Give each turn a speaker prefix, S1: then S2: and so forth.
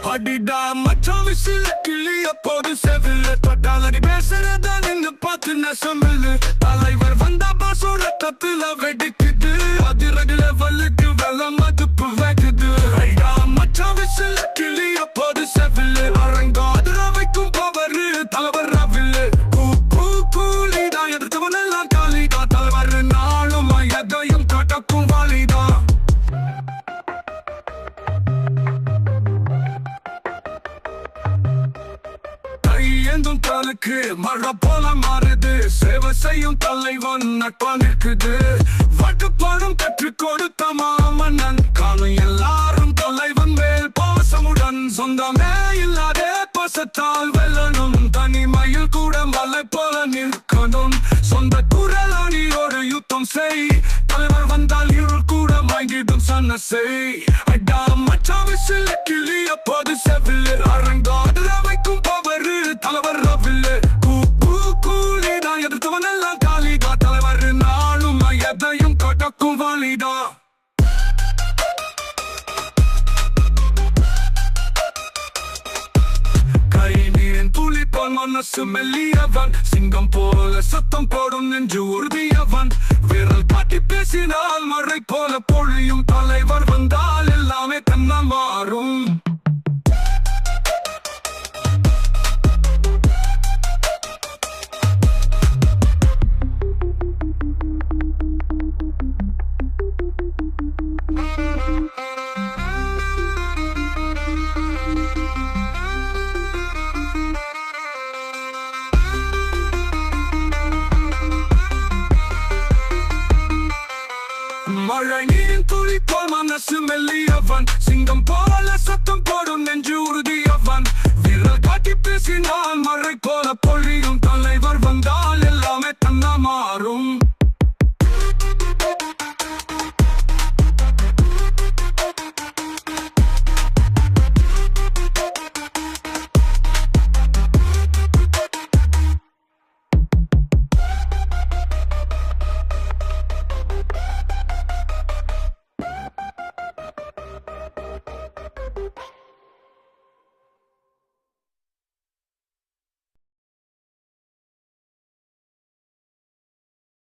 S1: அடிடா மச்சான் விசில கிளி அப்போது செவில தொட்டாலடி பேசுறதா நின்னு பார்த்து நெசமில்லு தலைவர் வந்தா பாசோட தத்துல வெடிக்குது அதிரடி லெவலுக்கு வெள்ளம் மதுப்பு வைக்குது அடிடா மச்சான் விசில கிளி அப்போது செவில அரங்காதுர வைக்கும் பவரு தலைவர் ரவில்லு கூலிதா எதிர்த்தவனெல்லாம் காலிதா தலைவர் நாளும் எதையும் காட்டக்கும் வாலிதா கையேந்தும் தலுக்கு மழை போல மாறுது சேவை செய்யும் தலைவன் நட்பா நிற்குது வட்டுப்பாடும் கற்று கொடுத்த மாமன்னன் காணும் எல்லாரும் தலைவன் மேல் பாசமுடன் சொந்தமே இல்லாத பாசத்தால் வெல்லணும் தனிமையில் கூட மலை போல நிற்கணும் சொந்த குரல் அணியோடு யுத்தம் செய் தலைவர் வந்தால் இருள் கூட வாங்கிடும் சன்ன செய் அடா மச்சா விசில கிளி அப்போது செவில்லு அரங்காதுர வைக்கும் பவரு தலைவர் ரவில்லு கூலிதா எதிர்த்தவனெல்லாம் காலிதா தலைவர் நாளும் எதையும் கொட்டக்கும் வாலிதா கை நீரின் துளி போல் மனசு மெல்லியவன் சிங்கம் போல சத்தம் போடும் நெஞ்சு உறுதியவன் விரல் காட்டி பேசினால் மழை போல பொழியும் தலைவர் வந்தால் எல்லாமே தன்ன மாறும் மழை நீரின் துளி போல் மனசு மெல்லியவன் சிங்கம் போல சத்தம் போடும் நெஞ்சு உறுதியவன் விரல் காட்டி பேசினால் மழை போல பொழியும்